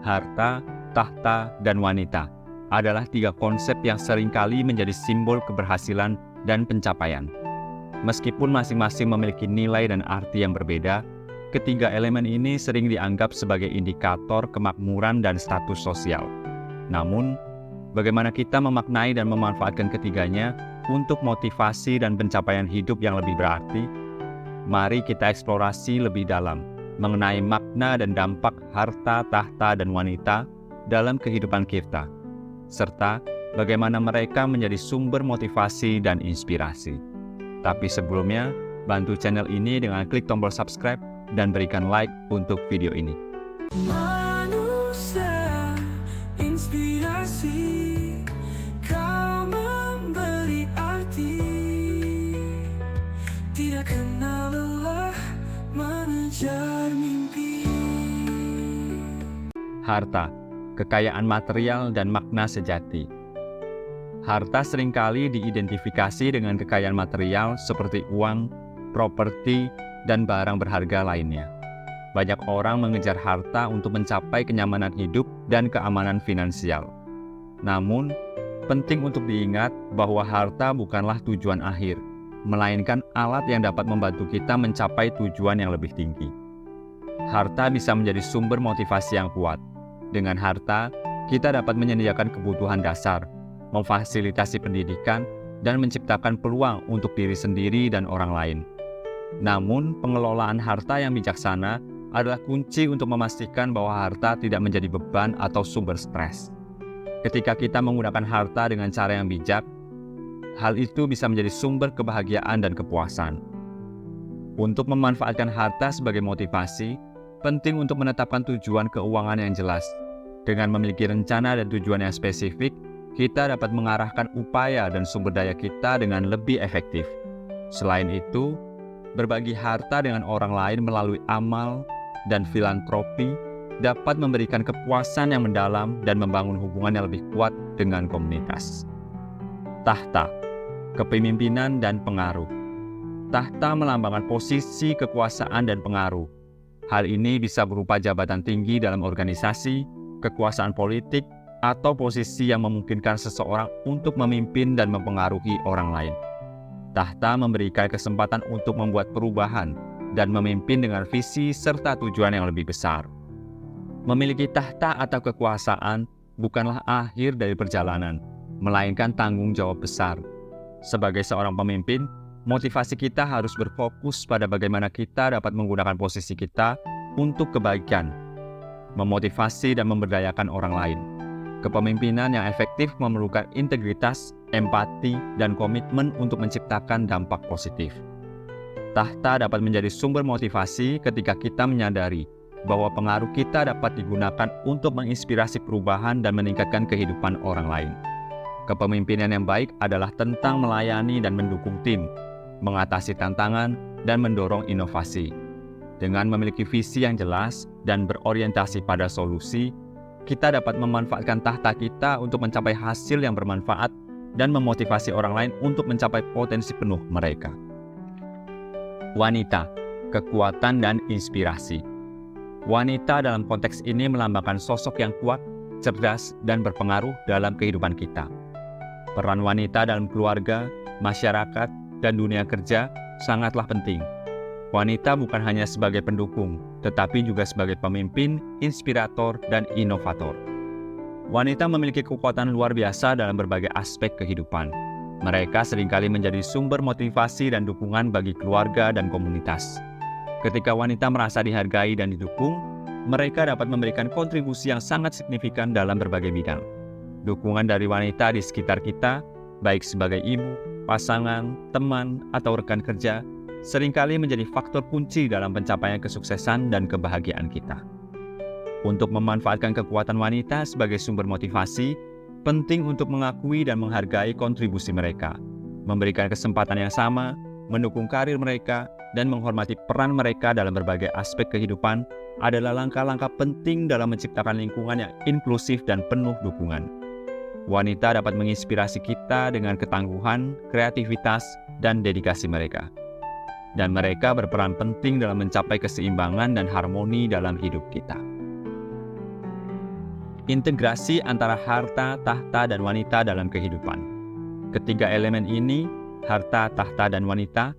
Harta, tahta, dan wanita adalah 3 konsep yang seringkali menjadi simbol keberhasilan dan pencapaian. Meskipun masing-masing memiliki nilai dan arti yang berbeda, ketiga elemen ini sering dianggap sebagai indikator kemakmuran dan status sosial. Namun, bagaimana kita memaknai dan memanfaatkan ketiganya untuk motivasi dan pencapaian hidup yang lebih berarti? Mari kita eksplorasi lebih dalam mengenai makna dan dampak harta, tahta, dan wanita dalam kehidupan kita, serta bagaimana mereka menjadi sumber motivasi dan inspirasi. Tapi sebelumnya, bantu channel ini dengan klik tombol subscribe dan berikan like untuk video ini. Manusia inspirasi, kau memberi arti, tidak kenal lelah mengejar mimpi. Harta, kekayaan material dan makna sejati. Harta seringkali diidentifikasi dengan kekayaan material seperti uang, properti, dan barang berharga lainnya. Banyak orang mengejar harta untuk mencapai kenyamanan hidup dan keamanan finansial. Namun, penting untuk diingat bahwa harta bukanlah tujuan akhir, melainkan alat yang dapat membantu kita mencapai tujuan yang lebih tinggi. Harta bisa menjadi sumber motivasi yang kuat. Dengan harta, kita dapat menyediakan kebutuhan dasar, memfasilitasi pendidikan, dan menciptakan peluang untuk diri sendiri dan orang lain. Namun, pengelolaan harta yang bijaksana adalah kunci untuk memastikan bahwa harta tidak menjadi beban atau sumber stres. Ketika kita menggunakan harta dengan cara yang bijak, hal itu bisa menjadi sumber kebahagiaan dan kepuasan. Untuk memanfaatkan harta sebagai motivasi, penting untuk menetapkan tujuan keuangan yang jelas. Dengan memiliki rencana dan tujuan yang spesifik, kita dapat mengarahkan upaya dan sumber daya kita dengan lebih efektif. Selain itu, berbagi harta dengan orang lain melalui amal dan filantropi dapat memberikan kepuasan yang mendalam dan membangun hubungan yang lebih kuat dengan komunitas. Tahta, kepemimpinan dan pengaruh. Tahta melambangkan posisi kekuasaan dan pengaruh. Hal ini bisa berupa jabatan tinggi dalam organisasi, kekuasaan politik, atau posisi yang memungkinkan seseorang untuk memimpin dan mempengaruhi orang lain. Tahta memberikan kesempatan untuk membuat perubahan dan memimpin dengan visi serta tujuan yang lebih besar. Memiliki tahta atau kekuasaan bukanlah akhir dari perjalanan, melainkan tanggung jawab besar. Sebagai seorang pemimpin, motivasi kita harus berfokus pada bagaimana kita dapat menggunakan posisi kita untuk kebaikan, memotivasi dan memberdayakan orang lain. Kepemimpinan yang efektif memerlukan integritas, empati, dan komitmen untuk menciptakan dampak positif. Tahta dapat menjadi sumber motivasi ketika kita menyadari bahwa pengaruh kita dapat digunakan untuk menginspirasi perubahan dan meningkatkan kehidupan orang lain. Kepemimpinan yang baik adalah tentang melayani dan mendukung tim, mengatasi tantangan, dan mendorong inovasi. Dengan memiliki visi yang jelas dan berorientasi pada solusi, kita dapat memanfaatkan tahta kita untuk mencapai hasil yang bermanfaat dan memotivasi orang lain untuk mencapai potensi penuh mereka. Wanita, kekuatan dan inspirasi. Wanita dalam konteks ini melambangkan sosok yang kuat, cerdas, dan berpengaruh dalam kehidupan kita. Peran wanita dalam keluarga, masyarakat, dan dunia kerja sangatlah penting. Wanita bukan hanya sebagai pendukung, tetapi juga sebagai pemimpin, inspirator, dan inovator. Wanita memiliki kekuatan luar biasa dalam berbagai aspek kehidupan. Mereka seringkali menjadi sumber motivasi dan dukungan bagi keluarga dan komunitas. Ketika wanita merasa dihargai dan didukung, mereka dapat memberikan kontribusi yang sangat signifikan dalam berbagai bidang. Dukungan dari wanita di sekitar kita, baik sebagai ibu, pasangan, teman, atau rekan kerja, seringkali menjadi faktor kunci dalam pencapaian kesuksesan dan kebahagiaan kita. Untuk memanfaatkan kekuatan wanita sebagai sumber motivasi, penting untuk mengakui dan menghargai kontribusi mereka, memberikan kesempatan yang sama, mendukung karir mereka, dan menghormati peran mereka dalam berbagai aspek kehidupan adalah langkah-langkah penting dalam menciptakan lingkungan yang inklusif dan penuh dukungan. Wanita dapat menginspirasi kita dengan ketangguhan, kreativitas, dan dedikasi mereka. Dan mereka berperan penting dalam mencapai keseimbangan dan harmoni dalam hidup kita. Integrasi antara harta, tahta, dan wanita dalam kehidupan. Ketiga elemen ini, harta, tahta, dan wanita,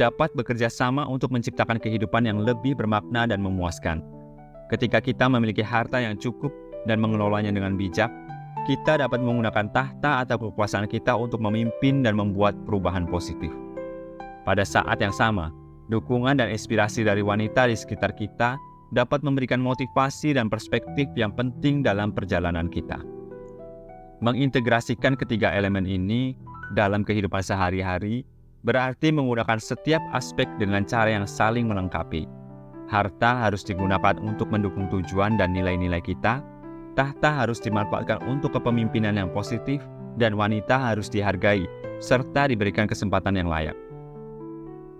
dapat bekerja sama untuk menciptakan kehidupan yang lebih bermakna dan memuaskan. Ketika kita memiliki harta yang cukup dan mengelolanya dengan bijak, kita dapat menggunakan tahta atau kekuasaan kita untuk memimpin dan membuat perubahan positif. Pada saat yang sama, dukungan dan inspirasi dari wanita di sekitar kita dapat memberikan motivasi dan perspektif yang penting dalam perjalanan kita. Mengintegrasikan ketiga elemen ini dalam kehidupan sehari-hari berarti menggunakan setiap aspek dengan cara yang saling melengkapi. Harta harus digunakan untuk mendukung tujuan dan nilai-nilai kita, tahta harus dimanfaatkan untuk kepemimpinan yang positif, dan wanita harus dihargai serta diberikan kesempatan yang layak.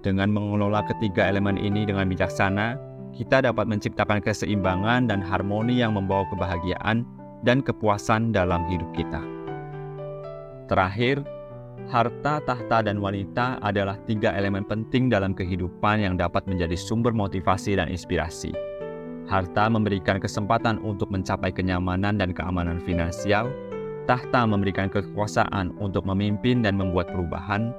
Dengan mengelola ketiga elemen ini dengan bijaksana, kita dapat menciptakan keseimbangan dan harmoni yang membawa kebahagiaan dan kepuasan dalam hidup kita. Terakhir, harta, tahta, dan wanita adalah tiga elemen penting dalam kehidupan yang dapat menjadi sumber motivasi dan inspirasi. Harta memberikan kesempatan untuk mencapai kenyamanan dan keamanan finansial, tahta memberikan kekuasaan untuk memimpin dan membuat perubahan,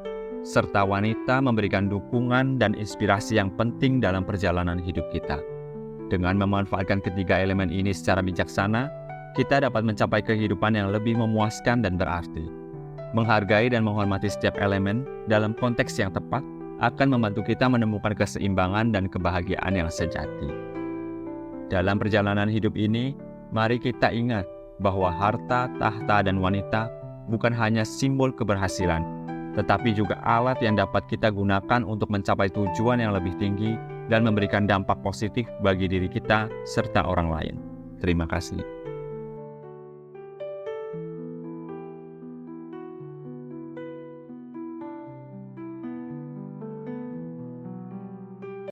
serta wanita memberikan dukungan dan inspirasi yang penting dalam perjalanan hidup kita. Dengan memanfaatkan ketiga elemen ini secara bijaksana, kita dapat mencapai kehidupan yang lebih memuaskan dan berarti. Menghargai dan menghormati setiap elemen dalam konteks yang tepat akan membantu kita menemukan keseimbangan dan kebahagiaan yang sejati. Dalam perjalanan hidup ini, mari kita ingat bahwa harta, tahta, dan wanita bukan hanya simbol keberhasilan, tetapi juga alat yang dapat kita gunakan untuk mencapai tujuan yang lebih tinggi dan memberikan dampak positif bagi diri kita serta orang lain. Terima kasih.